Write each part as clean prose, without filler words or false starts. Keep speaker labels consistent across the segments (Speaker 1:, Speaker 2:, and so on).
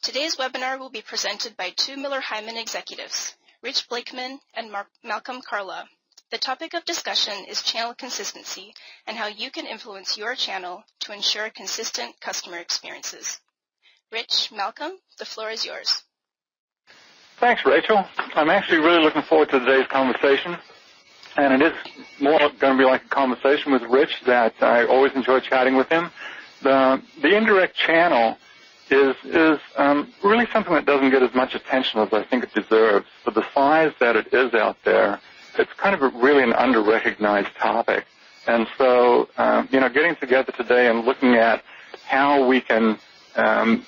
Speaker 1: Today's webinar will be presented by two Miller Heiman executives, Rich Blakeman and Malcolm Carlaw. The topic of discussion is channel consistency and how you can influence your channel to ensure consistent customer experiences. Rich, Malcolm, the floor is yours.
Speaker 2: Thanks, Rachel. I'm actually really looking forward to today's conversation, and it is more going to be like a conversation with Rich that I always enjoy chatting with him. The indirect channel is really something that doesn't get as much attention as I think it deserves. For the size that it is out there, it's kind of really an under-recognized topic. And so, getting together today and looking at how we can kind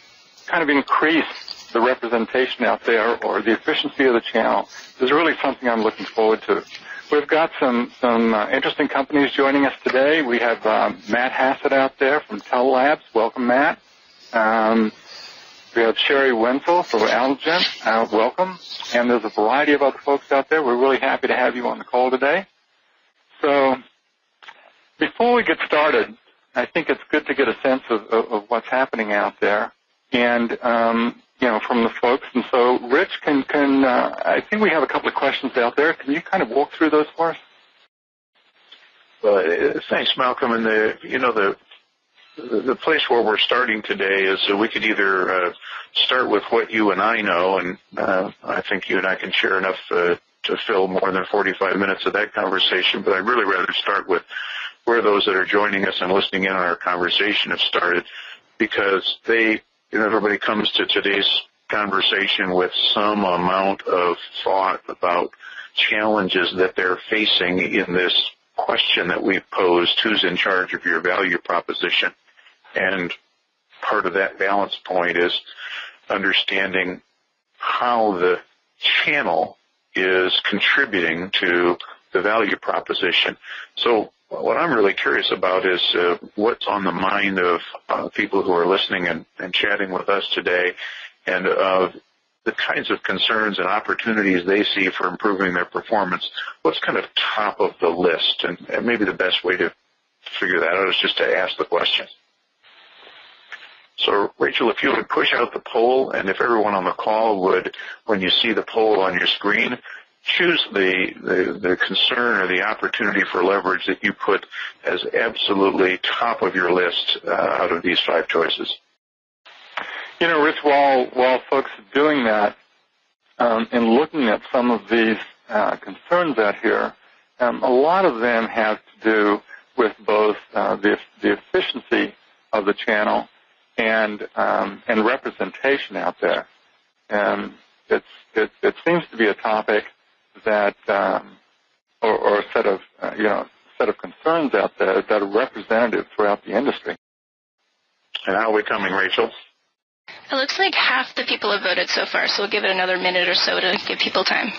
Speaker 2: of increase the representation out there or the efficiency of the channel is really something I'm looking forward to. We've got some interesting companies joining us today. We have Matt Hassett out there from Tel Labs. Welcome, Matt. We have Sherry Wenzel from Algen. Welcome. And there's a variety of other folks out there. We're really happy to have you on the call today. So before we get started, I think it's good to get a sense of what's happening out there and, from the folks. And so, Rich, I think we have a couple of questions out there. Can you kind of walk through those for us?
Speaker 3: Well, thanks, Malcolm. And the place where we're starting today is we could either start with what you and I know, and I think you and I can share enough to fill more than 45 minutes of that conversation, but I'd really rather start with where those that are joining us and listening in on our conversation have started, because everybody comes to today's conversation with some amount of thought about challenges that they're facing in this question that we've posed: who's in charge of your value proposition? And part of that balance point is understanding how the channel is contributing to the value proposition. So what I'm really curious about is what's on the mind of people who are listening and chatting with us today, and the kinds of concerns and opportunities they see for improving their performance. What's kind of top of the list? And maybe the best way to figure that out is just to ask the question. So, Rachel, if you would push out the poll, and if everyone on the call would, when you see the poll on your screen, choose the concern or the opportunity for leverage that you put as absolutely top of your list out of these 5 choices.
Speaker 2: Rich, while folks are doing that and looking at some of these concerns out here, a lot of them have to do with both the efficiency of the channel and representation out there. It seems to be a topic that or a set of concerns out there that are representative throughout the industry.
Speaker 3: And how are we coming, Rachel?
Speaker 1: It looks like half the people have voted so far, so we'll give it another minute or so to give people time.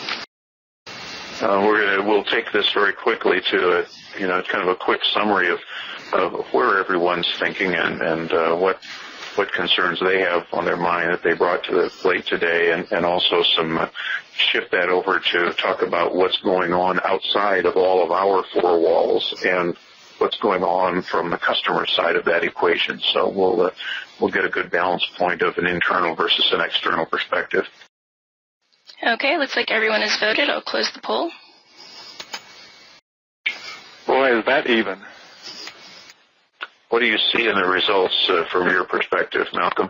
Speaker 3: We'll take this very quickly to kind of a quick summary of where everyone's thinking and what concerns they have on their mind that they brought to the plate today, and also shift that over to talk about what's going on outside of all of our 4 walls and what's going on from the customer side of that equation. So we'll get a good balance point of an internal versus an external perspective.
Speaker 1: Okay, looks like everyone has voted. I'll close the poll.
Speaker 2: Boy, is that even.
Speaker 3: What do you see in the results from your perspective, Malcolm?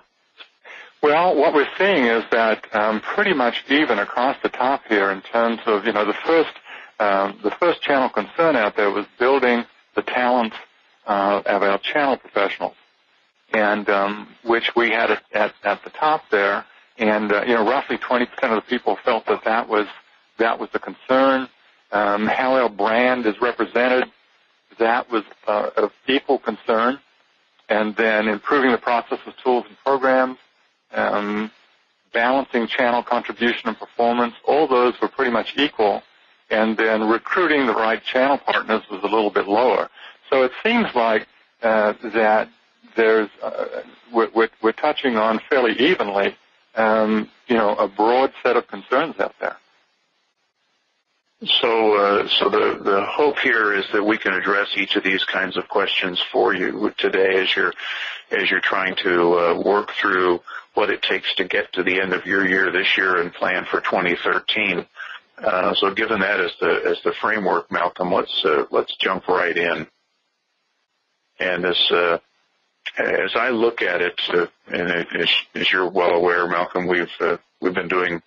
Speaker 2: Well, what we're seeing is that pretty much even across the top here in terms of, the first channel concern out there was building the talent of our channel professionals, and which we had at the top there, and roughly 20% of the people felt that was the concern. How our brand is represented, that was of equal concern, and then improving the processes, tools, and programs, balancing channel contribution and performance, all those were pretty much equal, and then recruiting the right channel partners was a little bit lower. So it seems like that there's we're touching on fairly evenly, a broad set of concerns out there.
Speaker 3: So the hope here is that we can address each of these kinds of questions for you today as you're trying to work through what it takes to get to the end of your year this year and plan for 2013. So given that as the framework, Malcolm, let's jump right in. And as I look at it, and as you're well aware, Malcolm, we've been doing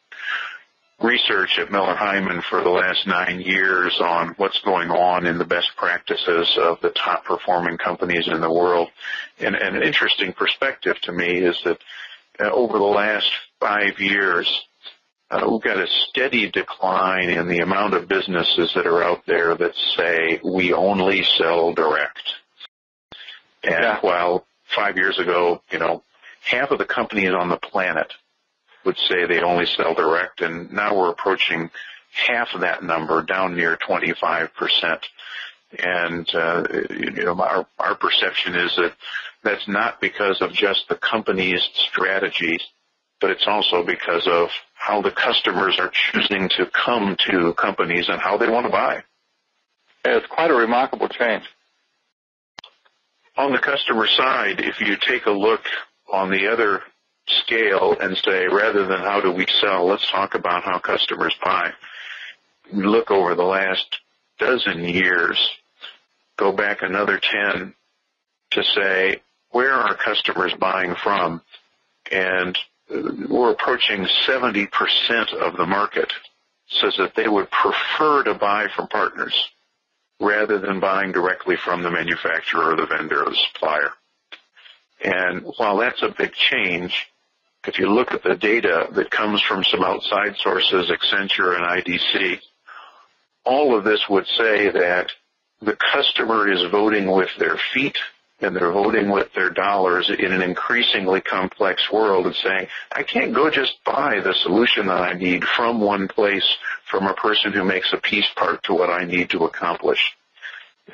Speaker 3: research at Miller Heiman for the last 9 years on what's going on in the best practices of the top performing companies in the world. And an interesting perspective to me is that over the last 5 years, we've got a steady decline in the amount of businesses that are out there that say we only sell direct. And while 5 years ago, half of the companies on the planet would say they only sell direct, and now we're approaching half of that number, down near 25%. And our perception is that that's not because of just the company's strategies, but it's also because of how the customers are choosing to come to companies and how they want to buy.
Speaker 2: It's quite a remarkable change.
Speaker 3: On the customer side, if you take a look on the other scale and say, rather than how do we sell, let's talk about how customers buy. You look over the last dozen years, go back another 10 to say, where are customers buying from? And we're approaching 70% of the market says that they would prefer to buy from partners rather than buying directly from the manufacturer or the vendor or the supplier. And while that's a big change, if you look at the data that comes from some outside sources, Accenture and IDC, all of this would say that the customer is voting with their feet and they're voting with their dollars in an increasingly complex world and saying, I can't go just buy the solution that I need from one place from a person who makes a piece part to what I need to accomplish.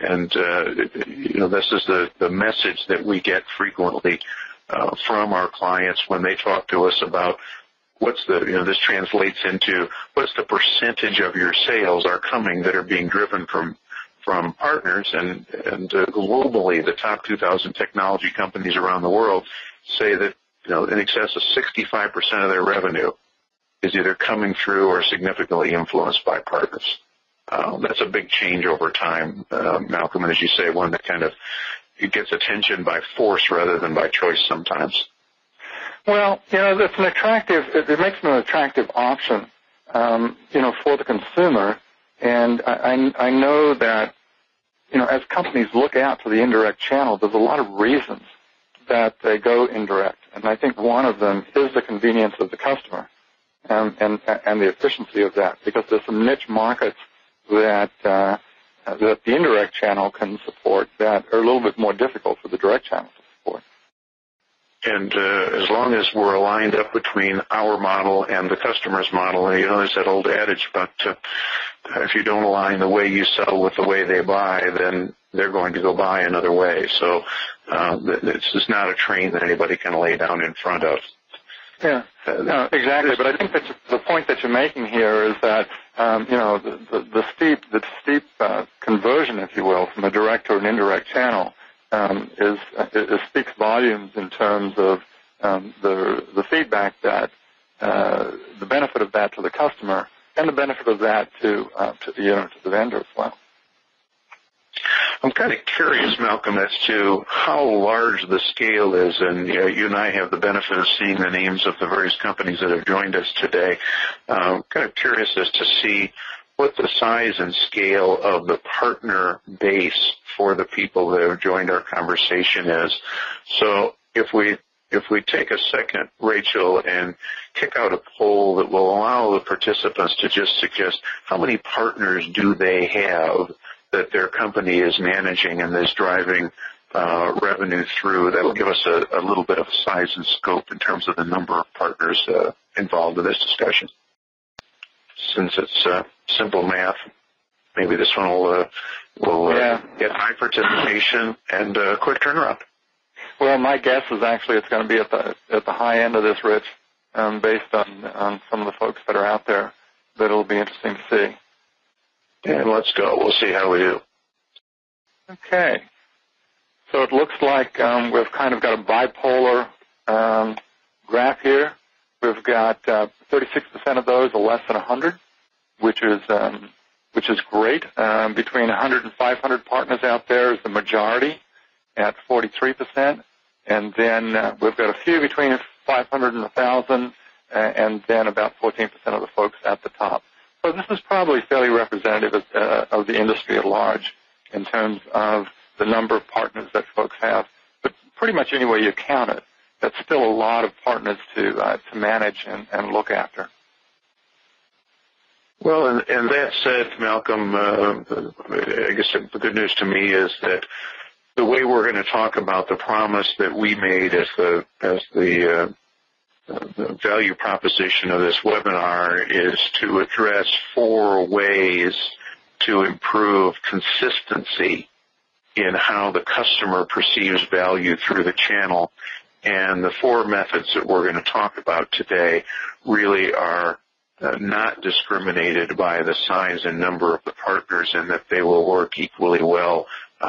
Speaker 3: And, this is the message that we get frequently from our clients when they talk to us about this translates into what's the percentage of your sales are coming that are being driven from partners, and globally the top 2,000 technology companies around the world say that in excess of 65% of their revenue is either coming through or significantly influenced by partners. That's a big change over time, Malcolm, and as you say, one that kind of it gets attention by force rather than by choice sometimes.
Speaker 2: Well, it's an attractive. It makes it an attractive option, for the consumer. And I know that, as companies look out to the indirect channel, there's a lot of reasons that they go indirect, and I think one of them is the convenience of the customer and the efficiency of that, because there's some niche markets that the indirect channel can support that are a little bit more difficult for the direct channel to support.
Speaker 3: And as long as we're aligned up between our model and the customer's model, there's that old adage about if you don't align the way you sell with the way they buy, then they're going to go buy another way. So this is not a train that anybody can lay down in front of.
Speaker 2: Yeah, no, exactly. But I think that the point that you're making here is that the steep conversion, if you will, from a direct to an indirect channel it speaks volumes in terms of the feedback that the benefit of that to the customer and the benefit of that to the vendor as well.
Speaker 3: I'm kind of curious, Malcolm, as to how large the scale is, and you and I have the benefit of seeing the names of the various companies that have joined us today. Kind of curious as to see what the size and scale of the partner base for the people that have joined our conversation is. So if we take a second, Rachel, and kick out a poll that will allow the participants to just suggest how many partners do they have that their company is managing and is driving revenue through, that'll give us a little bit of size and scope in terms of the number of partners involved in this discussion. Since it's simple math, maybe this one will get high participation and quick turnaround.
Speaker 2: Well, my guess is actually it's going to be at the high end of this, Rich, based on some of the folks that are out there. That it'll be interesting to see.
Speaker 3: And let's go. We'll see how we do.
Speaker 2: Okay. So it looks like we've kind of got a bipolar graph here. We've got 36% of those are less than 100, which is great. Between 100 and 500 partners out there is the majority at 43%. And then we've got a few between 500 and 1,000, and then about 14% of the folks at the top. So this is probably fairly representative of the industry at large in terms of the number of partners that folks have. But pretty much any way you count it, that's still a lot of partners to manage and look after.
Speaker 3: Well, and that said, Malcolm, I guess the good news to me is that the way we're going to talk about the promise that we made as the value proposition of this webinar is to address 4 ways to improve consistency in how the customer perceives value through the channel. And the 4 methods that we're going to talk about today really are not discriminated by the size and number of the partners, and that they will work equally well,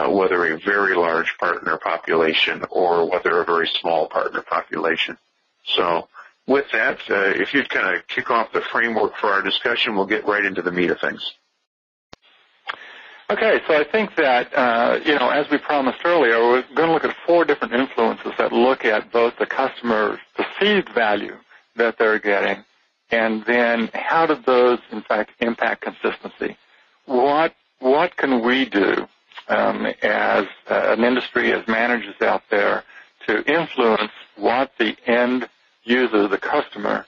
Speaker 3: whether a very large partner population or whether a very small partner population. So with that, if you'd kind of kick off the framework for our discussion, we'll get right into the meat of things.
Speaker 2: Okay, so I think that, as we promised earlier, we're going to look at 4 different influences that look at both the customer's perceived value that they're getting, and then how do those, in fact, impact consistency? What can we do as an industry, as managers out there, to influence what the end user, the customer,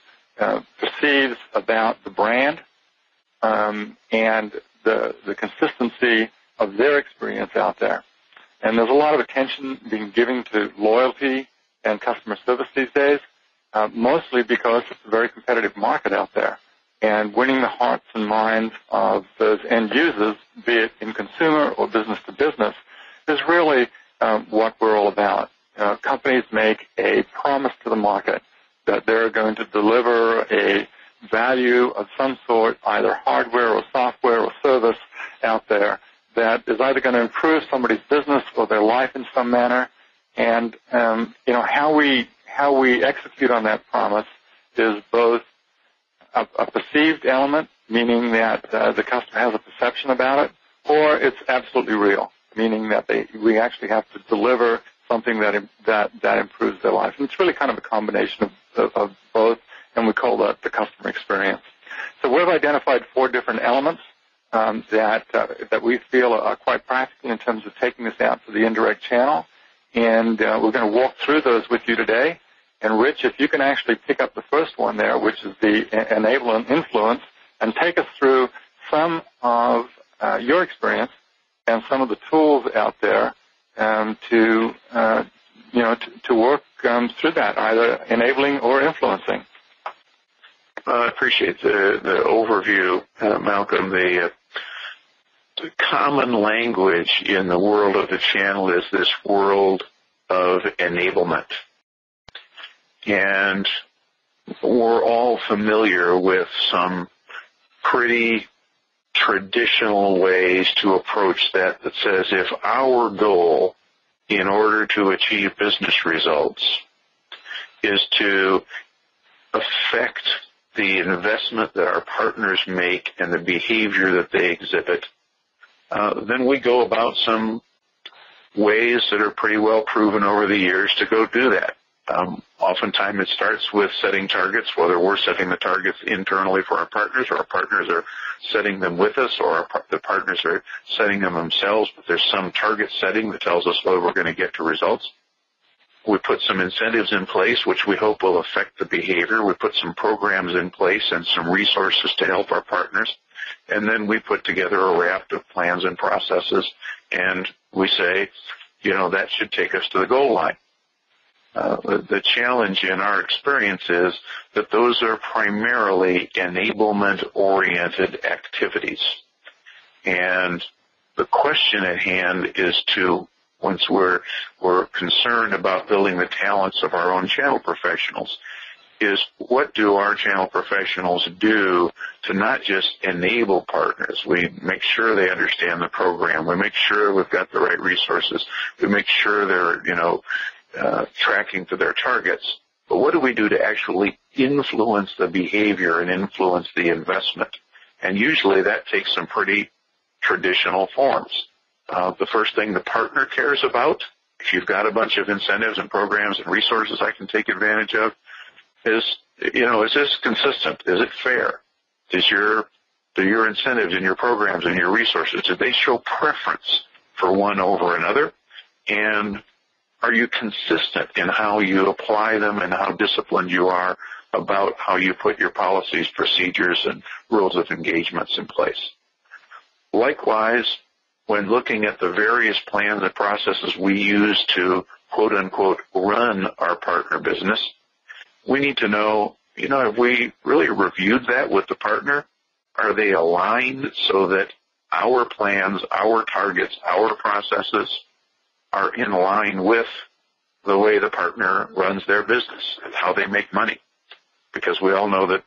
Speaker 2: perceives about the brand and the consistency of their experience out there? And there's a lot of attention being given to loyalty and customer service these days, mostly because it's a very competitive market out there. And winning the hearts and minds of those end users, be it in consumer or business to business, is really what we're all about. Companies make a promise to the market that they're going to deliver a value of some sort, either hardware or software or service out there, that is either going to improve somebody's business or their life in some manner. And how we execute on that promise is both a perceived element, meaning that the customer has a perception about it, or it's absolutely real, meaning that we actually have to deliver something that improves their life. And it's really kind of a combination of both, and we call that the customer experience. So we've identified 4 different elements that we feel are quite practical in terms of taking this out to the indirect channel, and we're going to walk through those with you today. And Rich, if you can actually pick up the first one there, which is the enable and influence, and take us through some of your experience and some of the tools out there to work through that, either enabling or influencing.
Speaker 3: I appreciate the overview, Malcolm. The common language in the world of the channel is this world of enablement. And we're all familiar with some pretty traditional ways to approach that says if our goal in order to achieve business results is to affect the investment that our partners make and the behavior that they exhibit, then we go about some ways that are pretty well proven over the years to go do that. Oftentimes it starts with setting targets, whether we're setting the targets internally for our partners or our partners are setting them with us or the partners are setting them themselves, but there's some target setting that tells us whether we're going to get to results. We put some incentives in place, which we hope will affect the behavior. We put some programs in place and some resources to help our partners. And then we put together a raft of plans and processes, and we say, that should take us to the goal line. The challenge in our experience is that those are primarily enablement-oriented activities. And the question at hand is once we're concerned about building the talents of our own channel professionals, is what do our channel professionals do to not just enable partners? We make sure they understand the program. We make sure we've got the right resources. We make sure they're, tracking to their targets. But what do we do to actually influence the behavior and influence the investment? And usually that takes some pretty traditional forms. The first thing the partner cares about, if you've got a bunch of incentives and programs and resources I can take advantage of, is this consistent? Is it fair? Do your incentives and your programs and your resources, do they show preference for one over another? And are you consistent in how you apply them and how disciplined you are about how you put your policies, procedures, and rules of engagements in place? Likewise, when looking at the various plans and processes we use to, quote-unquote, run our partner business, we need to know, have we really reviewed that with the partner? Are they aligned so that our plans, our targets, our processes are in line with the way the partner runs their business and how they make money? Because we all know that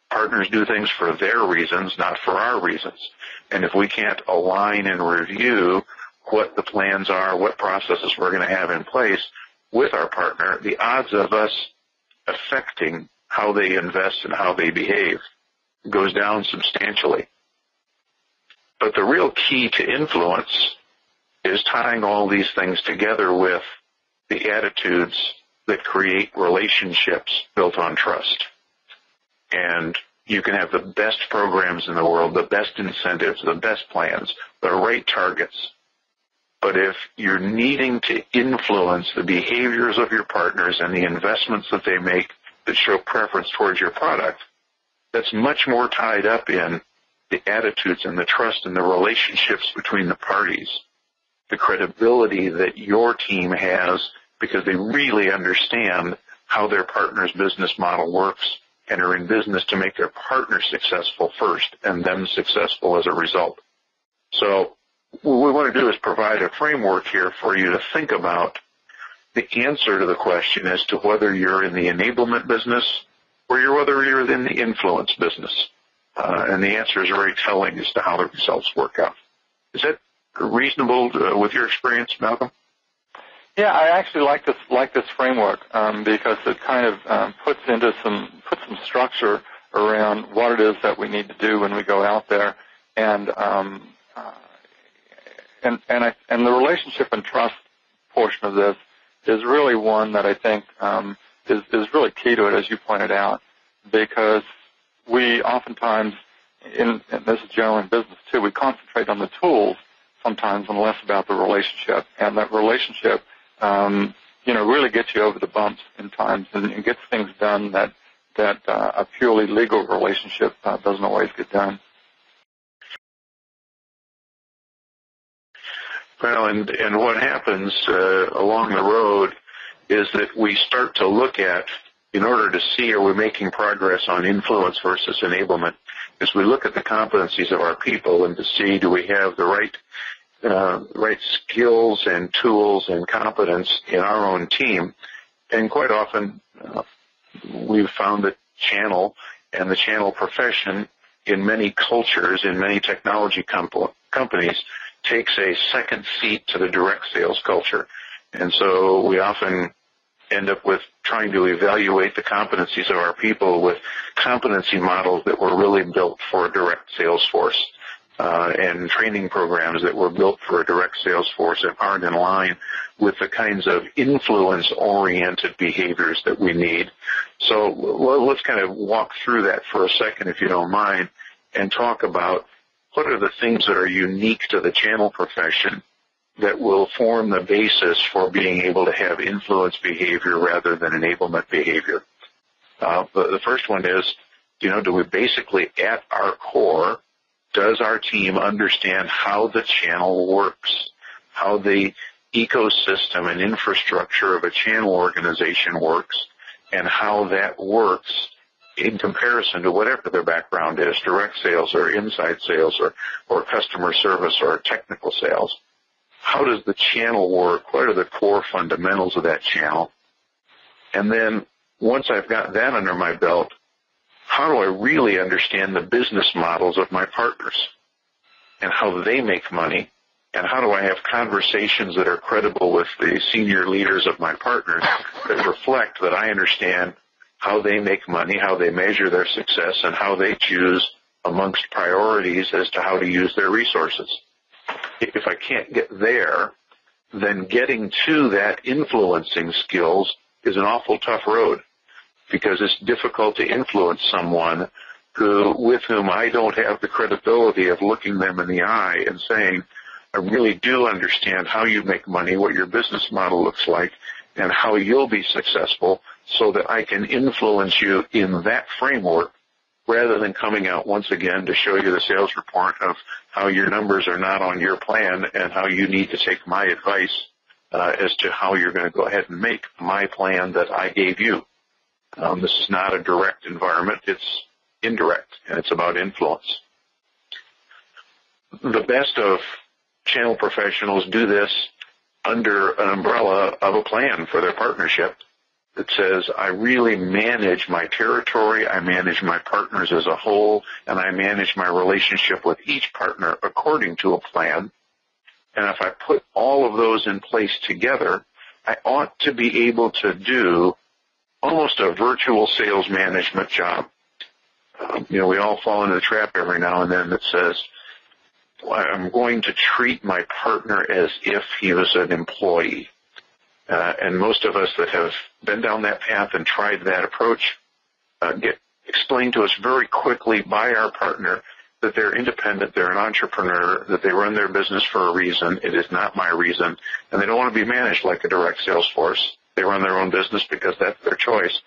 Speaker 3: partners do things for their reasons, not for our reasons. And if we can't align and review what the plans are, what processes we're going to have in place with our partner, the odds of us affecting how they invest and how they behave goes down substantially. But the real key to influence is tying all these things together with the attitudes that create relationships built on trust. And you can have the best programs in the world, the best incentives, the best plans, the right targets. But if you're needing to influence the behaviors of your partners and the investments that they make that show preference towards your product, that's much more tied up in the attitudes and the trust and the relationships between the parties, the credibility that your team has because they really understand how their partner's business model works and are in business to make their partner successful first and them successful as a result. So what we want to do is provide a framework here for you to think about the answer to the question as to whether you're in the enablement business or whether you're in the influence business. And the answer is very telling as to how the results work out. Is that reasonable with your experience, Malcolm?
Speaker 2: Yeah, I actually like this framework because it kind of puts some structure around what it is that we need to do when we go out there, and the relationship and trust portion of this is really one that I think is really key to it, as you pointed out, because we oftentimes, and this is generally in business too, we concentrate on the tools sometimes and less about the relationship, and that relationship really gets you over the bumps in times and gets things done that a purely legal relationship doesn't always get done.
Speaker 3: Well, and what happens along the road is that we start to look at, in order to see are we making progress on influence versus enablement, is we look at the competencies of our people and to see do we have the right skills and tools and competence in our own team. And quite often we've found that channel and the channel profession in many cultures, in many technology companies, takes a second seat to the direct sales culture. And so we often end up with trying to evaluate the competencies of our people with competency models that were really built for a direct sales force, and training programs that were built for a direct sales force and aren't in line with the kinds of influence-oriented behaviors that we need. So let's kind of walk through that for a second, if you don't mind, and talk about what are the things that are unique to the channel profession that will form the basis for being able to have influence behavior rather than enablement behavior. The first one is, do we basically at our core, does our team understand how the channel works, how the ecosystem and infrastructure of a channel organization works, and how that works in comparison to whatever their background is, direct sales or inside sales or customer service or technical sales? How does the channel work? What are the core fundamentals of that channel? And then once I've got that under my belt, how do I really understand the business models of my partners and how they make money? And how do I have conversations that are credible with the senior leaders of my partners that reflect that I understand how they make money, how they measure their success, and how they choose amongst priorities as to how to use their resources? If I can't get there, then getting to that influencing skills is an awful tough road, because it's difficult to influence someone with whom I don't have the credibility of looking them in the eye and saying, I really do understand how you make money, what your business model looks like, and how you'll be successful, so that I can influence you in that framework, rather than coming out once again to show you the sales report of how your numbers are not on your plan and how you need to take my advice as to how you're going to go ahead and make my plan that I gave you. This is not a direct environment. It's indirect, and it's about influence. The best of channel professionals do this under an umbrella of a plan for their partnership that says, I really manage my territory, I manage my partners as a whole, and I manage my relationship with each partner according to a plan. And if I put all of those in place together, I ought to be able to do almost a virtual sales management job. We all fall into the trap every now and then that says, I'm going to treat my partner as if he was an employee. And most of us that have been down that path and tried that approach get explained to us very quickly by our partner that they're independent, they're an entrepreneur, that they run their business for a reason. It is not my reason. And they don't want to be managed like a direct sales force. They run their own business because that's their choice.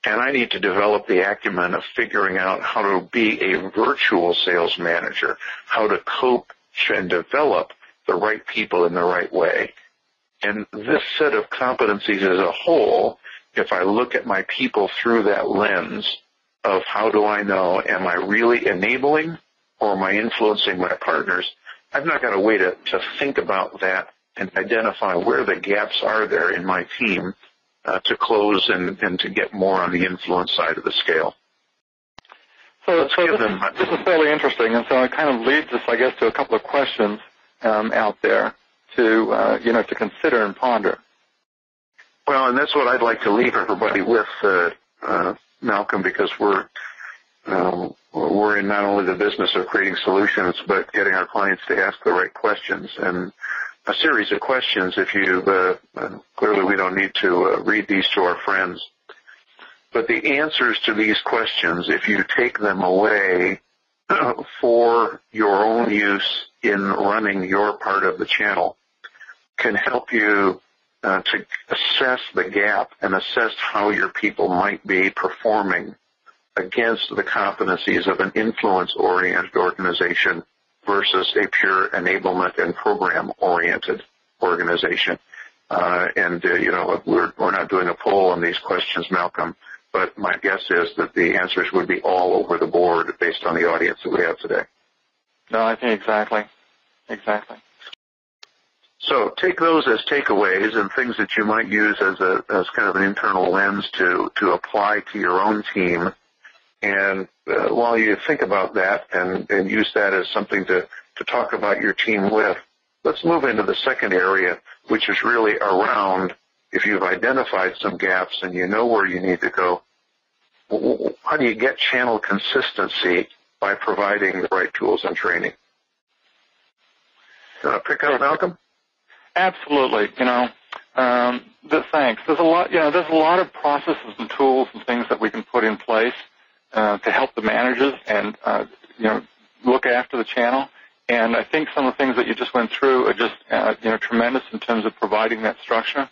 Speaker 3: And I need to develop the acumen of figuring out how to be a virtual sales manager, how to coach and develop the right people in the right way. And this set of competencies as a whole, if I look at my people through that lens of how do I know, am I really enabling or am I influencing my partners, I've not got a way to think about that and identify where the gaps are there in my team to close and to get more on the influence side of the scale.
Speaker 2: So this is fairly interesting, and so it kind of leads us, I guess, to a couple of questions out there to consider and ponder.
Speaker 3: Well, and that's what I'd like to leave everybody with, Malcolm, because we're in not only the business of creating solutions, but getting our clients to ask the right questions. And a series of questions, if you clearly we don't need to read these to our friends, but the answers to these questions, if you take them away for your own use in running your part of the channel, can help you to assess the gap and assess how your people might be performing against the competencies of an influence-oriented organization versus a pure enablement and program-oriented organization. We're not doing a poll on these questions, Malcolm, but my guess is that the answers would be all over the board based on the audience that we have today.
Speaker 2: No, I think exactly.
Speaker 3: So take those as takeaways and things that you might use as kind of an internal lens to apply to your own team. And while you think about that and use that as something to talk about your team with, let's move into the second area, which is really around, if you've identified some gaps and you know where you need to go, how do you get channel consistency by providing the right tools and training? Pick up, Malcolm?
Speaker 2: Absolutely. Thanks. There's a lot of processes and tools and things that we can put in place to help the managers and look after the channel. And I think some of the things that you just went through are just tremendous in terms of providing that structure.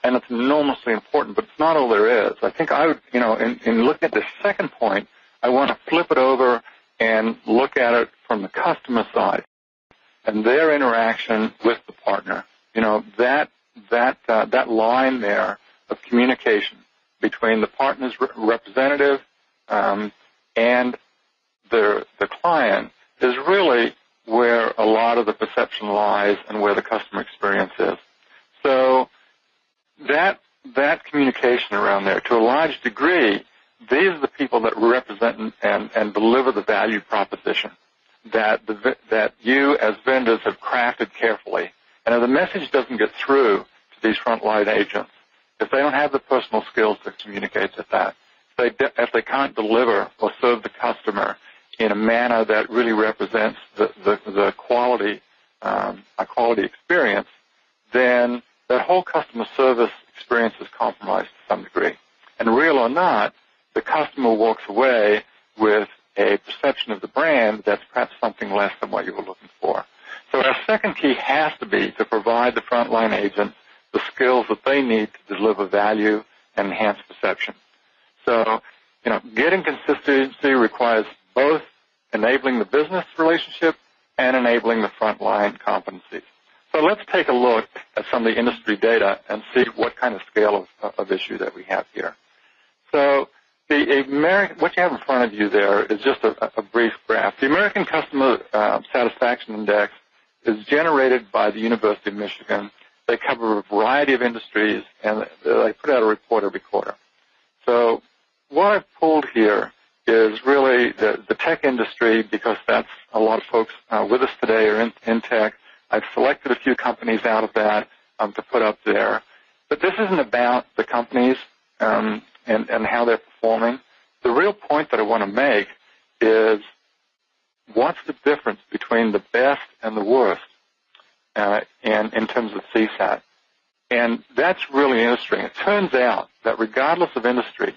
Speaker 2: And it's enormously important, but it's not all there is. I think I would, in looking at this second point, I want to flip it over and look at it from the customer side and their interaction with the partner. That line there of communication between the partner's representative and the client is really where a lot of the perception lies and where the customer experience is. So that that communication around there, to a large degree, these are the people that represent and deliver the value proposition that you as vendors have crafted carefully. And if the message doesn't get through to these frontline agents, if they don't have the personal skills to communicate that, if they can't deliver or serve the customer in a manner that really represents the quality, a quality experience, then that whole customer service experience is compromised to some degree. And real or not, the customer walks away with a perception of the brand that's perhaps something less than what you were looking for. So our second key has to be to provide the frontline agents the skills that they need to deliver value and enhance perception. So, getting consistency requires both enabling the business relationship and enabling the frontline competencies. So let's take a look at some of the industry data and see what kind of scale of issue that we have here. So what you have in front of you there is just a brief graph. The American Customer Satisfaction Index is generated by the University of Michigan. They cover a variety of industries, and they put out a report every quarter. So what I've pulled here is really the tech industry, because that's a lot of folks with us today are in tech. I've selected a few companies out of that to put up there. But this isn't about the companies and how they're performing. The real point that I want to make is what's the difference between the best and the worst in terms of CSAT. And that's really interesting. It turns out that regardless of industry,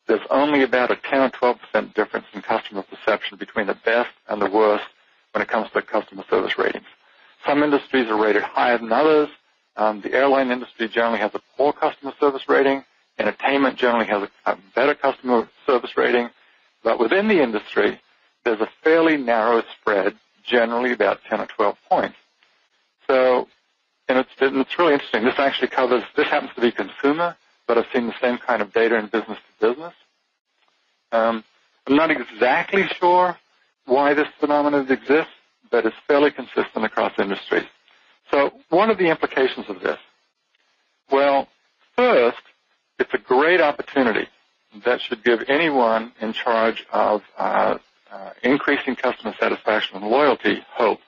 Speaker 2: there's only about a 10 or 12% difference in customer perception between the best and the worst when it comes to customer service ratings. Some industries are rated higher than others. The airline industry generally has a poor customer service rating. Entertainment generally has a better customer service rating. But within the industry, there's a fairly narrow spread, generally about 10 or 12 points. So, and it's really interesting. This happens to be consumer, but I've seen the same kind of data in business to business. I'm not exactly sure why this phenomenon exists, but it's fairly consistent across industries. So what are the implications of this? Well, first, it's a great opportunity that should give anyone in charge of increasing customer satisfaction and loyalty hope.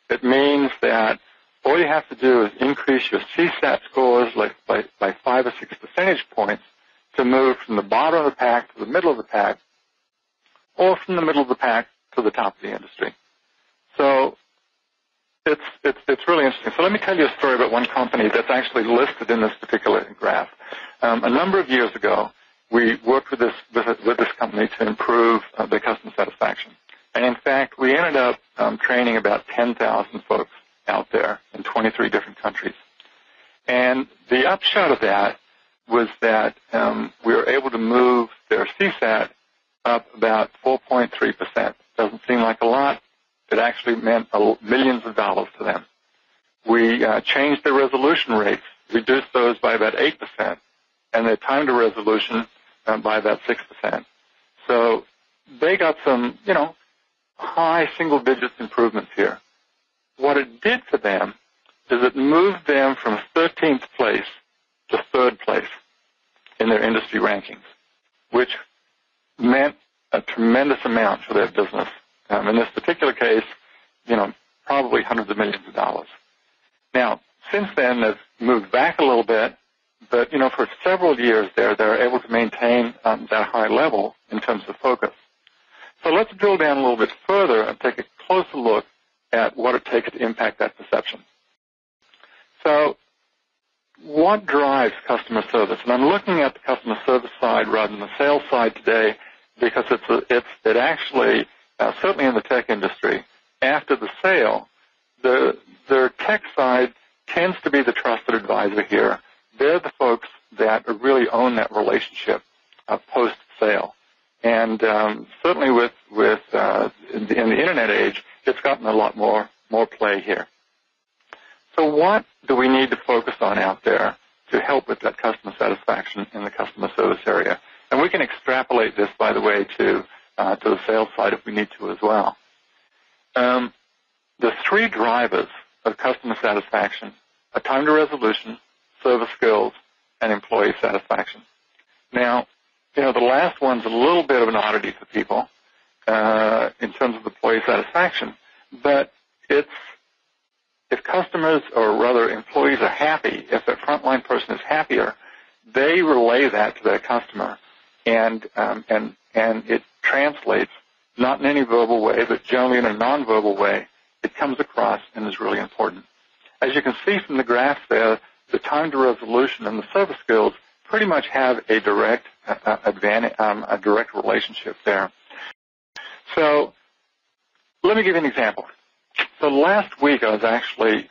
Speaker 2: It means that all you have to do is increase your CSAT scores by 5 or 6 percentage points to move from the bottom of the pack to the middle of the pack, or from the middle of the pack to the top of the industry. So it's really interesting. So let me tell you a story about one company that's actually listed in this particular graph. A number of years ago, we worked with this company to improve their customer satisfaction. And in fact, we ended up training about 10,000 folks out there in 23 different countries. And the upshot of that was that we were able to move their CSAT up about 4.3%. Doesn't seem like a lot. It actually meant millions of dollars to them. We changed their resolution rates, reduced those by about 8%, and their time to resolution by about 6%. So they got some, high single digits improvements here. What it did for them is it moved them from 13th place to 3rd place in their industry rankings, which meant a tremendous amount for their business. In this particular case, probably hundreds of millions of dollars. Now, since then, they've moved back a little bit, but, for several years they're able to maintain that high level in terms of focus. So let's drill down a little bit further and take a closer look at what it takes to impact that perception. So what drives customer service? And I'm looking at the customer service side rather than the sales side today because it actually, certainly in the tech industry, after the sale, their tech side tends to be the trusted advisor here. They're the folks that really own that relationship post-sale. And certainly in the Internet age, it's gotten a lot more play here. So what do we need to focus on out there to help with that customer satisfaction in the customer service area? And we can extrapolate this, by the way, to the sales side if we need to as well. The 3 drivers of customer satisfaction are time to resolution, service skills, and employee satisfaction. Now, the last one's a little bit of an oddity for people in terms of employee satisfaction, but if customers, or rather employees, are happy, if a frontline person is happier, they relay that to their customer, and it translates, not in any verbal way, but generally in a nonverbal way. It comes across and is really important. As you can see from the graph there, the time to resolution and the service skills pretty much have a direct a direct relationship there. So let me give you an example. So last week I was actually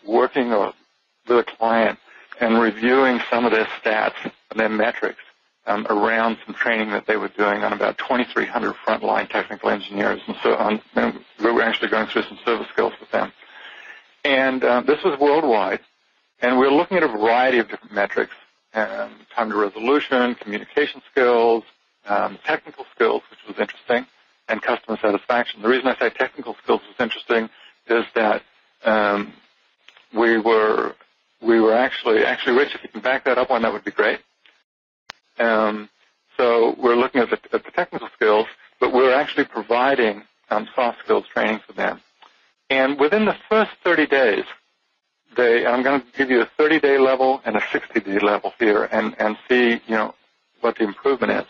Speaker 2: working with a client and reviewing some of their stats and their metrics around some training that they were doing on about 2,300 frontline technical engineers. And so we were actually going through some service skills with them. And this was worldwide. And we were looking at a variety of different metrics, time to resolution, communication skills, technical skills, which was interesting, and customer satisfaction. The reason I say technical skills was interesting is that we were actually, Rich, if you can back that up one, that would be great. So we're looking at the technical skills, but we're actually providing soft skills training for them. And within the first 30 days, I'm going to give you a 30-day level and a 60-day level here and see, what the improvement is.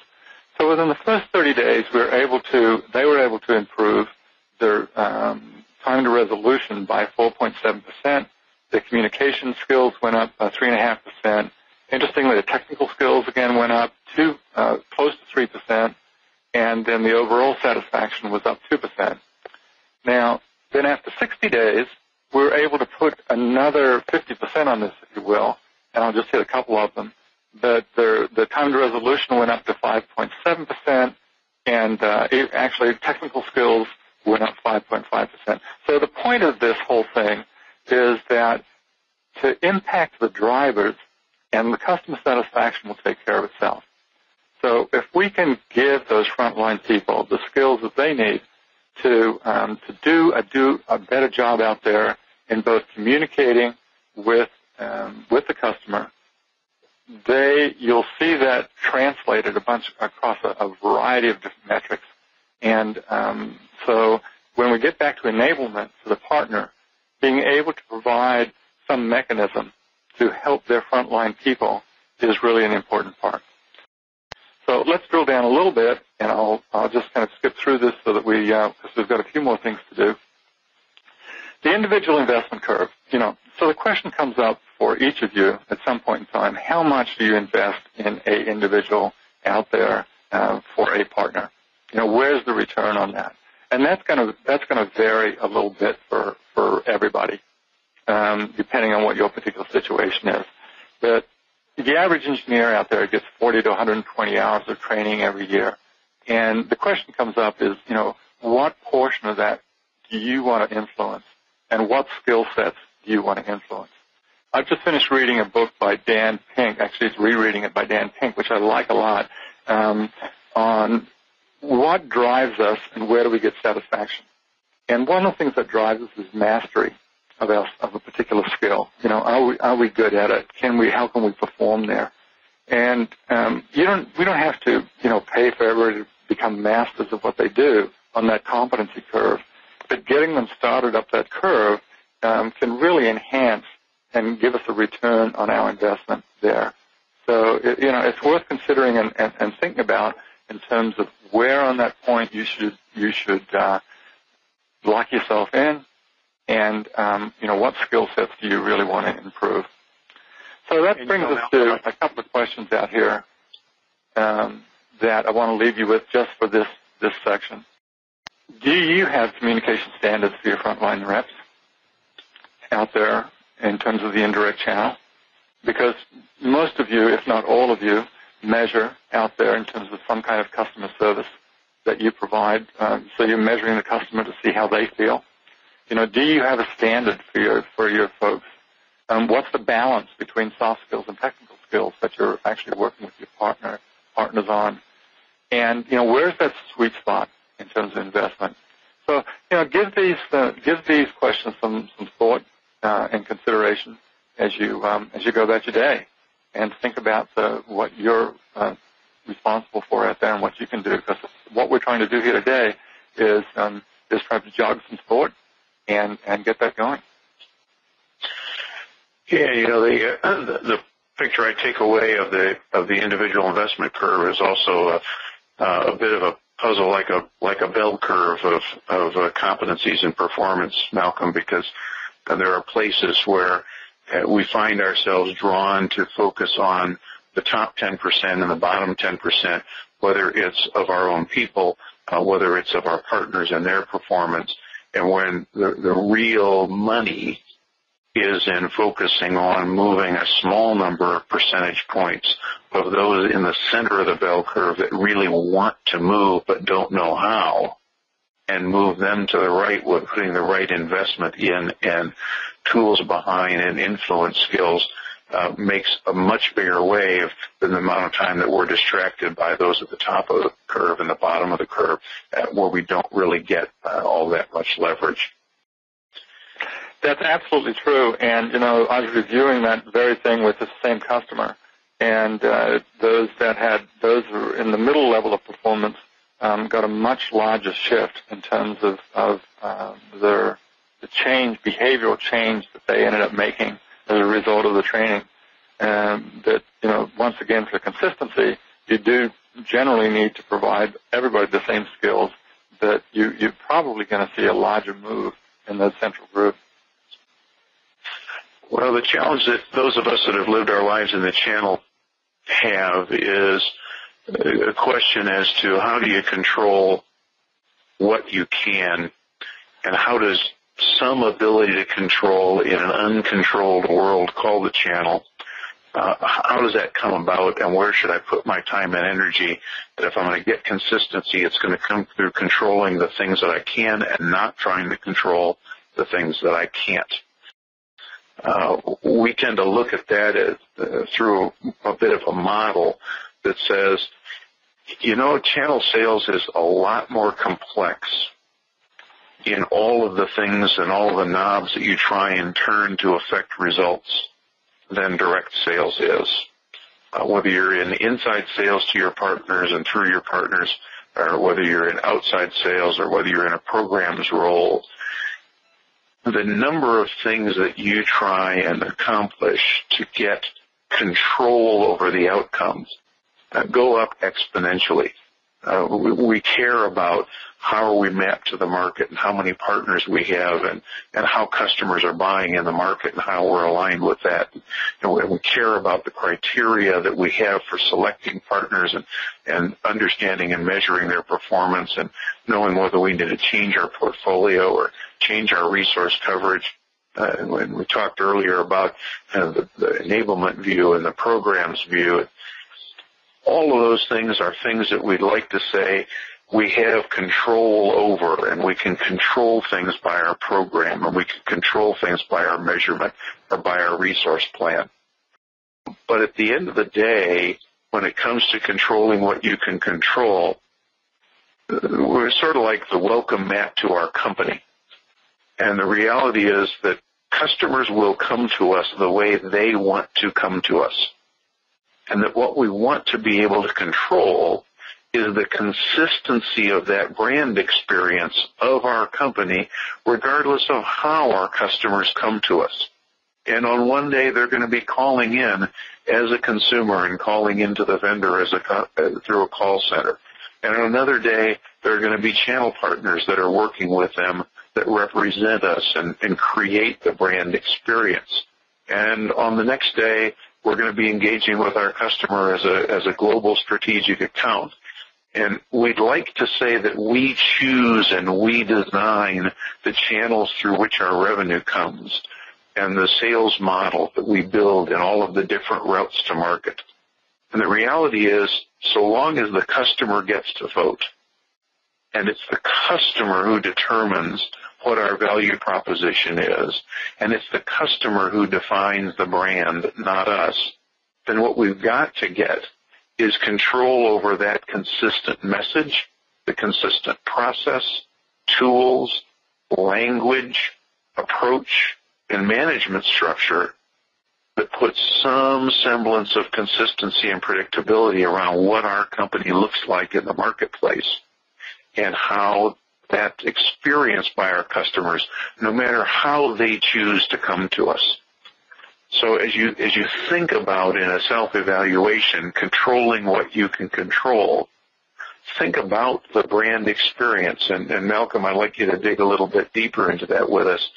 Speaker 2: So within the first 30 days, they were able to improve their time to resolution by 4.7%. Their communication skills went up by 3.5%. Interestingly, the technical skills again went up close to 3%, and then the overall satisfaction was up 2%. Now, then after 60 days, we were able to put another 50% on this, if you will, and I'll just hit a couple of them. But the time to resolution went up to 5.7%, and actually technical skills went up 5.5%. So the point of this whole thing is that to impact the drivers, and the customer satisfaction will take care of itself. So if we can give those frontline people the skills that they need to do a better job out there in both communicating with the customer, you'll see that translated across a variety of different metrics. And so when we get back to enablement for the partner, being able to provide some mechanism to help their frontline people is really an important part. So let's drill down a little bit, and I'll just kind of skip through this so that because we've got a few more things to do. The individual investment curve, so the question comes up for each of you at some point in time: how much do you invest in a individual out there for a partner? Where's the return on that? And that's going to vary a little bit for everybody, depending on what your particular situation is. But the average engineer out there gets 40 to 120 hours of training every year. And the question comes up is, what portion of that do you want to influence? And what skill sets do you want to influence? I've just finished reading a book by Dan Pink. Actually, it's rereading it by Dan Pink, which I like a lot, on what drives us and where do we get satisfaction. And one of the things that drives us is mastery of a particular skill. Are we good at it? How can we perform there? And we don't have to pay for everybody to become masters of what they do on that competency curve, but getting them started up that curve can really enhance and give us a return on our investment there. So it's worth considering and thinking about in terms of where on that point you should lock yourself in. And, what skill sets do you really want to improve? So that brings us to a couple of questions out here that I want to leave you with just for this section. Do you have communication standards for your frontline reps out there in terms of the indirect channel? Because most of you, if not all of you, measure out there in terms of some kind of customer service that you provide. So you're measuring the customer to see how they feel. Do you have a standard for your folks? What's the balance between soft skills and technical skills that you're actually working with your partners on? And where's that sweet spot in terms of investment? So give these questions some thought and consideration as you go about your day, and think about what you're responsible for out there and what you can do. Because what we're trying to do here today is try to jog some thought and get that going.
Speaker 3: Yeah, the picture I take away of the individual investment curve is also a bit of a puzzle, like a bell curve of competencies and performance, Malcolm, because there are places where we find ourselves drawn to focus on the top 10% and the bottom 10%, whether it's of our own people, whether it's of our partners and their performance, and when the real money is in focusing on moving a small number of percentage points of those in the center of the bell curve that really want to move but don't know how, and move them to the right with putting the right investment in and tools behind and influence skills, makes a much bigger wave than the amount of time that we're distracted by those at the top of the curve and the bottom of the curve, where we don't really get all that much leverage.
Speaker 2: That's absolutely true. And, I was reviewing that very thing with the same customer. And those who were in the middle level of performance got a much larger shift in terms of the behavioral change that they ended up making as a result of the training. And that, once again, for consistency, you do generally need to provide everybody the same skills, that you're probably going to see a larger move in the central group.
Speaker 3: Well, the challenge that those of us that have lived our lives in the channel have is a question as to how do you control what you can, and how does some ability to control in an uncontrolled world called the channel, how does that come about, and where should I put my time and energy that if I'm going to get consistency, it's going to come through controlling the things that I can and not trying to control the things that I can't. We tend to look at that as, through a bit of a model that says, channel sales is a lot more complex in all of the things and all of the knobs that you try and turn to affect results than direct sales is. Whether you're in inside sales to your partners and through your partners, or whether you're in outside sales, or whether you're in a programs role, the number of things that you try and accomplish to get control over the outcomes go up exponentially. We care about how are we mapped to the market and how many partners we have and how customers are buying in the market and how we're aligned with that. We care about the criteria that we have for selecting partners and understanding and measuring their performance and knowing whether we need to change our portfolio or change our resource coverage. When we talked earlier about the enablement view and the programs view, all of those things are things that we'd like to say we have control over, and we can control things by our program, and we can control things by our measurement or by our resource plan. But at the end of the day, when it comes to controlling what you can control, we're sort of like the welcome mat to our company. And the reality is that customers will come to us the way they want to come to us. And that what we want to be able to control is the consistency of that brand experience of our company, regardless of how our customers come to us. And on one day, they're going to be calling in as a consumer and calling into the vendor through a call center. And on another day, there are going to be channel partners that are working with them that represent us and create the brand experience. And on the next day, we're going to be engaging with our customer as a global strategic account. And we'd like to say that we choose and we design the channels through which our revenue comes and the sales model that we build and all of the different routes to market. And the reality is, so long as the customer gets to vote, and it's the customer who determines what our value proposition is, and it's the customer who defines the brand, not us, then what we've got to get is control over that consistent message, the consistent process, tools, language, approach, and management structure that puts some semblance of consistency and predictability around what our company looks like in the marketplace and how that's experienced by our customers, no matter how they choose to come to us. So as you think about in a self-evaluation, controlling what you can control, think about the brand experience. And Malcolm, I'd like you to dig a little bit deeper into that with us.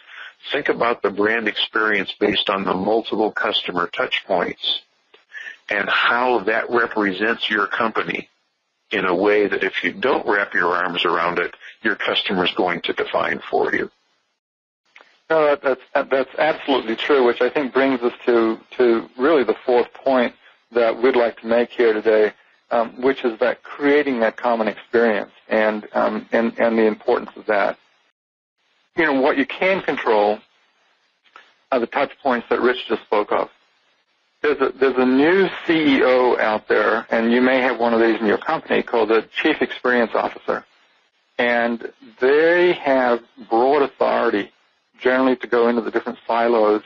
Speaker 3: Think about the brand experience based on the multiple customer touch points and how that represents your company in a way that if you don't wrap your arms around it, your customer's going to define for you.
Speaker 2: No, that's absolutely true, which I think brings us to really the fourth point that we'd like to make here today, which is that creating that common experience and the importance of that. You know, what you can control are the touch points that Rich just spoke of. There's a new CEO out there, and you may have one of these in your company, called the Chief Experience Officer. And they have broad authority generally to go into the different silos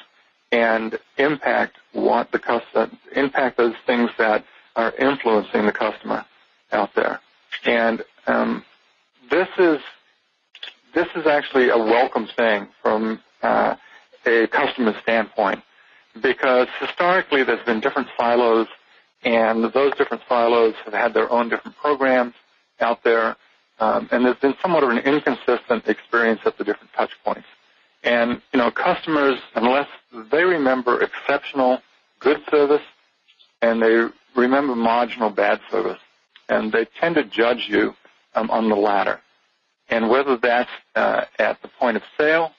Speaker 2: and impact what the customer, impact those things that are influencing the customer out there. And this is actually a welcome thing from a customer standpoint, because historically there's been different silos, and those different silos have had their own different programs out there, and there's been somewhat of an inconsistent experience at the different touch points. And, you know, customers, unless they remember exceptional good service and they remember marginal bad service, and they tend to judge you on the latter. And whether that's at the point of sale,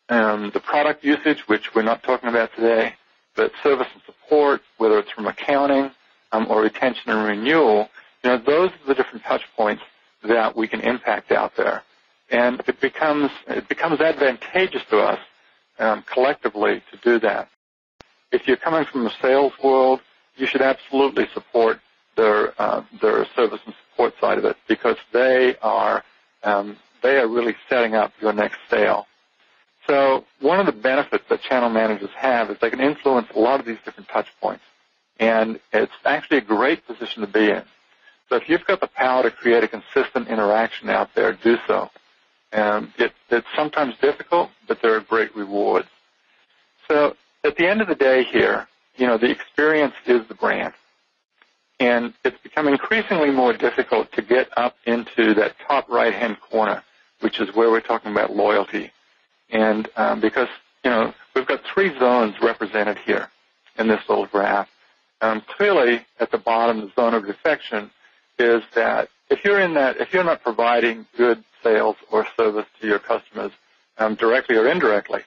Speaker 2: the product usage, which we're not talking about today, but service and support, whether it's from accounting or retention and renewal, you know, those are the different touch points that we can impact out there. And it becomes advantageous to us collectively to do that. If you're coming from the sales world, you should absolutely support their service and support side of it, because they are really setting up your next sale. So one of the benefits that channel managers have is they can influence a lot of these different touch points, and it's actually a great position to be in. So if you've got the power to create a consistent interaction out there, do so. It's sometimes difficult, but there are great rewards. So at the end of the day here, you know, the experience is the brand. And it's become increasingly more difficult to get up into that top right-hand corner, which is where we're talking about loyalty. And because, you know, we've got three zones represented here in this little graph. Clearly, at the bottom, the zone of defection is that if you're not providing good sales or service to your customers directly or indirectly,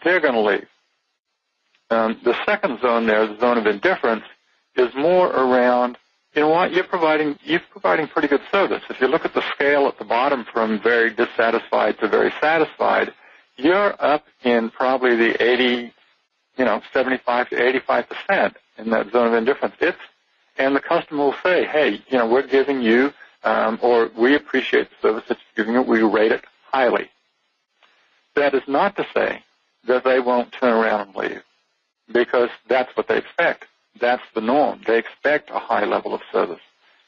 Speaker 2: they're going to leave. The second zone there, the zone of indifference, is more around, you know what, you're providing pretty good service. If you look at the scale at the bottom from very dissatisfied to very satisfied, you're up in probably the 75 to 85% in that zone of indifference. And the customer will say, hey, you know, we're giving you, or we appreciate the service that you're giving it, we rate it highly. That is not to say that they won't turn around and leave, because that's what they expect. That's the norm. They expect a high level of service.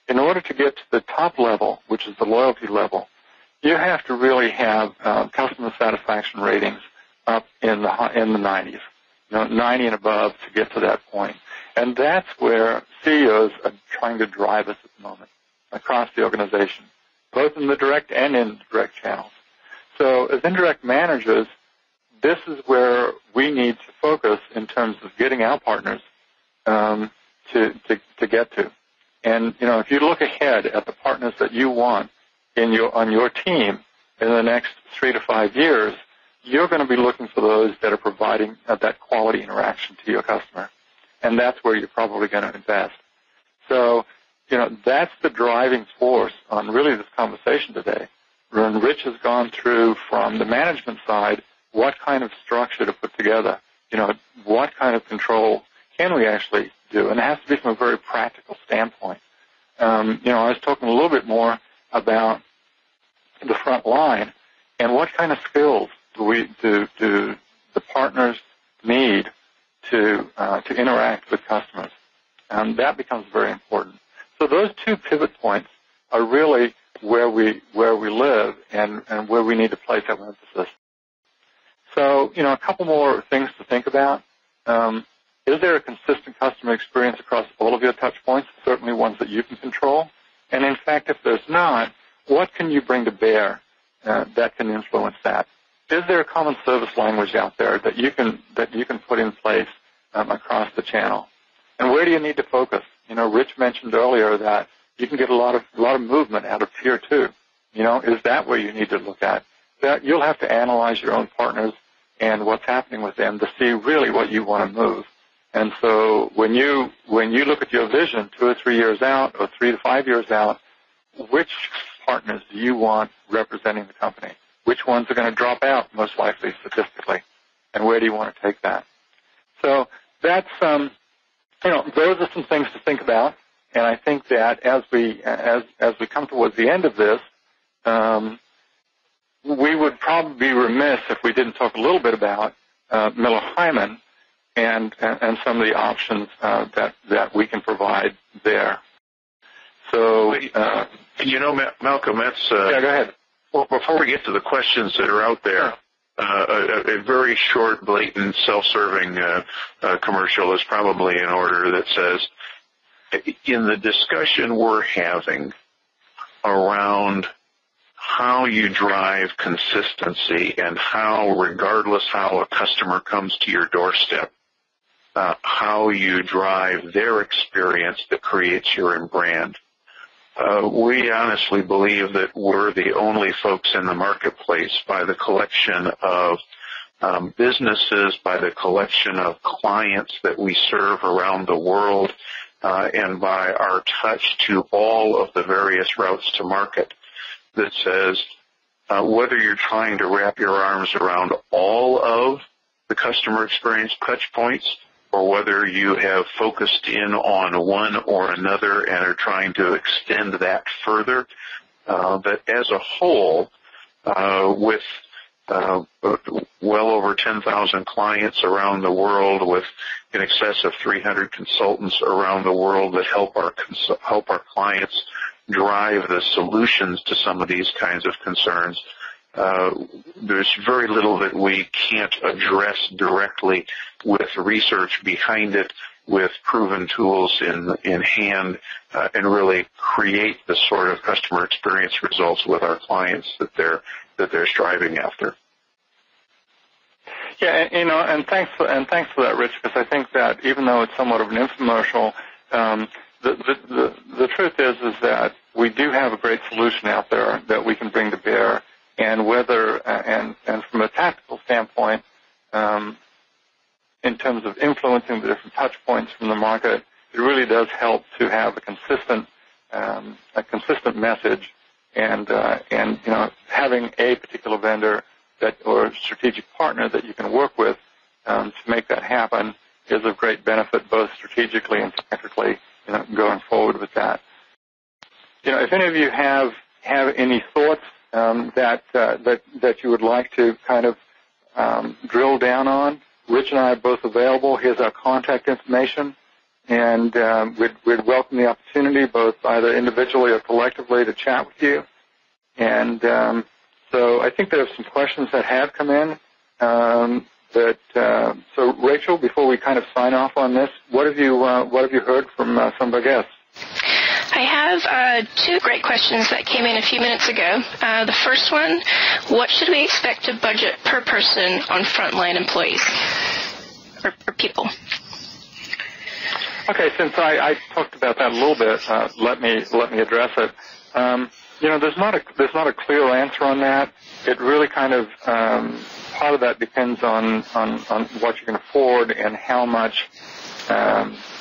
Speaker 2: In order to get to the top level, which is the loyalty level, you have to really have customer satisfaction ratings up in the 90s, you know, 90 and above to get to that point. And that's where CEOs are trying to drive us at the moment across the organization, both in the direct and indirect channels. So as indirect managers, this is where we need to focus in terms of getting our partners to get to. And, you know, if you look ahead at the partners that you want on your team in the next 3 to 5 years, you're going to be looking for those that are providing that quality interaction to your customer. And that's where you're probably going to invest. So, you know, that's the driving force on really this conversation today. When Rich has gone through from the management side, what kind of structure to put together, you know, what kind of control can we actually do? And it has to be from a very practical standpoint. You know, I was talking a little bit more about the front line and what kind of skills do the partners need to interact with customers. That becomes very important. So those two pivot points are really where we live and where we need to place our emphasis. So, a couple more things to think about. Is there a consistent customer experience across all of your touch points, certainly ones that you can control? And in fact, if there's not, what can you bring to bear that can influence that? Is there a common service language out there that you can put in place across the channel? And where do you need to focus? Rich mentioned earlier that you can get a lot of movement out of Tier 2. Is that where you need to look at? That you'll have to analyze your own partners and what's happening with them to see really what you want to move. And so when you look at your vision 2 or 3 years out or 3 to 5 years out, which partners do you want representing the company? Which ones are going to drop out most likely statistically? And where do you want to take that? So that's, those are some things to think about. And I think that as we come towards the end of this, we would probably be remiss if we didn't talk a little bit about Miller Heiman and some of the options that we can provide there. So,
Speaker 3: Malcolm, that's
Speaker 2: yeah, go ahead.
Speaker 3: Well, before we get to the questions that are out there, a very short, blatant, self-serving commercial is probably in order that says, in the discussion we're having around how you drive consistency and how, regardless how a customer comes to your doorstep, how you drive their experience that creates your own brand. We honestly believe that we're the only folks in the marketplace by the collection of businesses, by the collection of clients that we serve around the world, and by our touch to all of the various routes to market that says whether you're trying to wrap your arms around all of the customer experience touch points or whether you have focused in on one or another and are trying to extend that further, that as a whole, with well over 10,000 clients around the world, with in excess of 300 consultants around the world that help our clients drive the solutions to some of these kinds of concerns, there's very little that we can't address directly with research behind it, with proven tools in hand, and really create the sort of customer experience results with our clients that they're striving after.
Speaker 2: Yeah, and thanks for that, Rich, because I think that even though it's somewhat of an infomercial, the truth is that we do have a great solution out there that we can bring to bear, and whether and from a tactical standpoint, in terms of influencing the different touch points from the market, it really does help to have a consistent message, and having a particular vendor or strategic partner that you can work with to make that happen is of great benefit, both strategically and tactically, going forward with that. If any of you have any thoughts that you would like to kind of drill down on, Rich and I are both available. Here's our contact information, and we'd welcome the opportunity, both either individually or collectively, to chat with you. And so I think there are some questions that have come in. So Rachel, before we kind of sign off on this, what have you heard from some of our guests?
Speaker 1: I have two great questions that came in a few minutes ago. The first one, what should we expect to budget per person on frontline employees or people?
Speaker 2: Okay, since I talked about that a little bit, let me address it. There's not a clear answer on that. It really kind of part of that depends on what you can afford and how much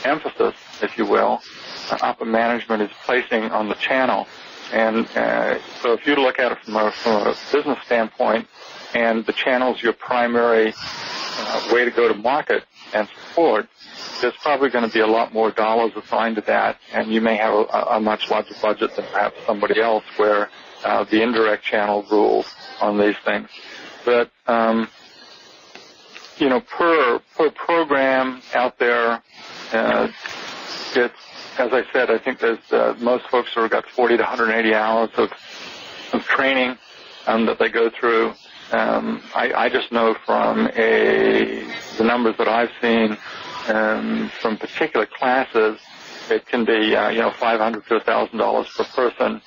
Speaker 2: emphasis, if you will, upper management is placing on the channel. And so if you look at it from a business standpoint, and the channel is your primary way to go to market and support, there's probably going to be a lot more dollars assigned to that, and you may have a much larger budget than perhaps somebody else where the indirect channel rules on these things. But per program out there, it's, as I said, I think there's most folks who have got 40 to 180 hours of training that they go through. I just know from the numbers that I've seen from particular classes, it can be $500 to $1,000 per person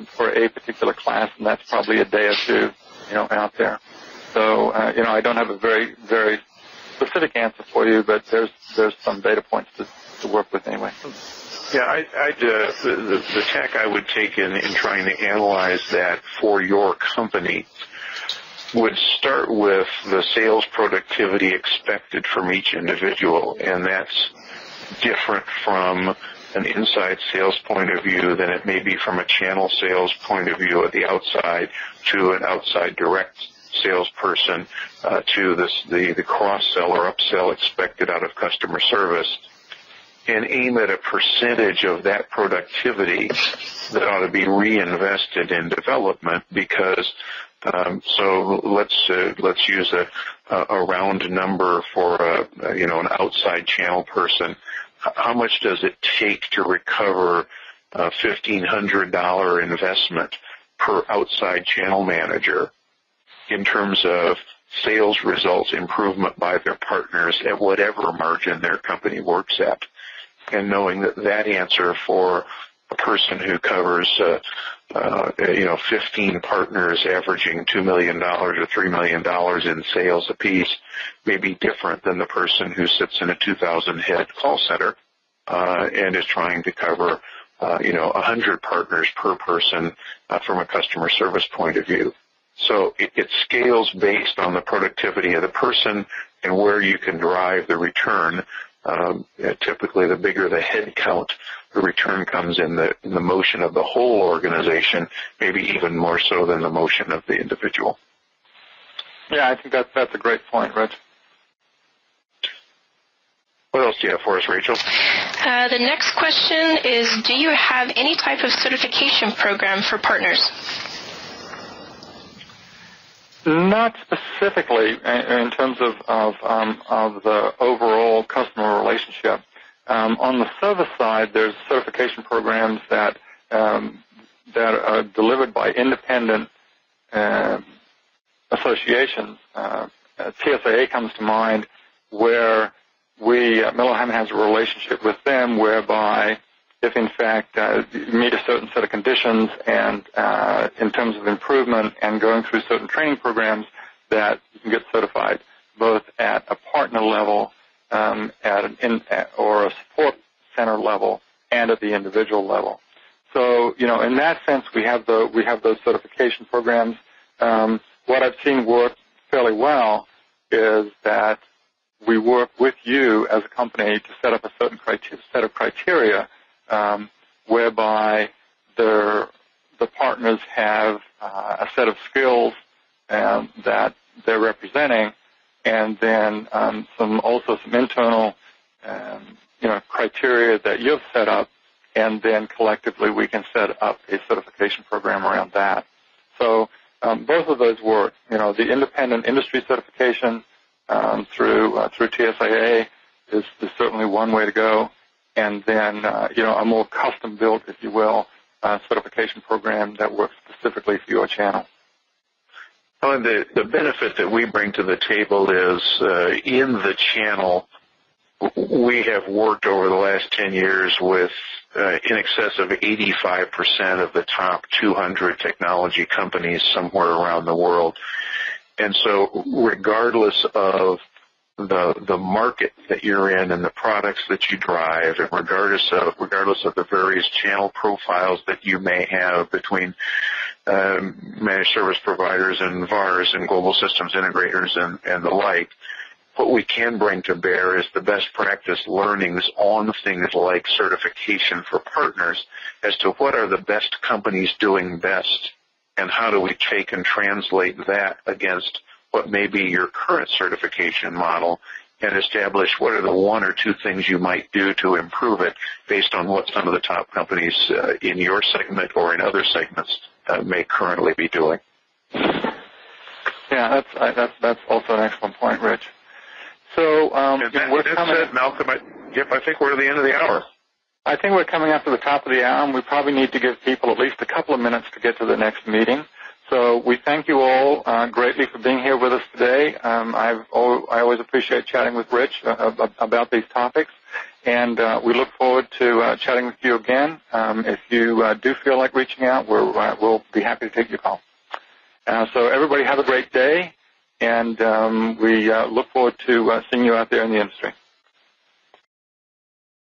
Speaker 2: for a particular class, and that's probably a day or two out there. So I don't have a very, very specific answer for you, but there's some data points to work with anyway.
Speaker 3: Yeah, the tack I would take in trying to analyze that for your company would start with the sales productivity expected from each individual, and that's different from an inside sales point of view than it may be from a channel sales point of view at the outside to an outside direct salesperson to the cross-sell or upsell expected out of customer service, and aim at a percentage of that productivity that ought to be reinvested in development. Because so let's use a round number for an outside channel person. How much does it take to recover a $1,500 investment per outside channel manager in terms of sales results improvement by their partners at whatever margin their company works at? And knowing that answer for a person who covers 15 partners averaging $2 million or $3 million in sales apiece may be different than the person who sits in a 2,000 head call center and is trying to cover 100 partners per person from a customer service point of view. So it scales based on the productivity of the person and where you can drive the return. Typically, the bigger the head count, the return comes in the motion of the whole organization, maybe even more so than the motion of the individual.
Speaker 2: Yeah, I think that's a great point, Rich.
Speaker 3: What else do you have for us, Rachel?
Speaker 1: The next question is, do you have any type of certification program for partners?
Speaker 2: Not specifically in terms of the overall customer relationship. On the service side, there's certification programs that are delivered by independent associations. TSAA comes to mind, where Miller Heiman has a relationship with them, whereby if in fact you meet a certain set of conditions and in terms of improvement and going through certain training programs, that you can get certified both at a partner level, or a support center level, and at the individual level. So in that sense, we have those certification programs. What I've seen work fairly well is that we work with you as a company to set up a certain set of criteria whereby the partners have a set of skills that they're representing, and then some internal criteria that you've set up, and then collectively we can set up a certification program around that. So both of those work. The independent industry certification through TSAA is certainly one way to go. And then, a more custom-built, if you will, certification program that works specifically for your channel.
Speaker 3: Well, the benefit that we bring to the table is in the channel, we have worked over the last 10 years with in excess of 85% of the top 200 technology companies somewhere around the world. And so regardless of the market that you're in and the products that you drive, and regardless of the various channel profiles that you may have between managed service providers and VARs and global systems integrators and the like, what we can bring to bear is the best practice learnings on things like certification for partners as to what are the best companies doing best, and how do we take and translate that against what may be your current certification model, and establish what are the one or two things you might do to improve it based on what some of the top companies in your segment or in other segments may currently be doing.
Speaker 2: Yeah, that's also an excellent point, Rich. So
Speaker 3: we're coming. Said, Malcolm, I think we're at the end of the hour.
Speaker 2: I think we're coming up to the top of the hour, and we probably need to give people at least a couple of minutes to get to the next meeting. So we thank you all greatly for being here with us today. I always appreciate chatting with Rich about these topics, and we look forward to chatting with you again. If you do feel like reaching out, we'll be happy to take your call. So everybody have a great day, and we look forward to seeing you out there in the industry.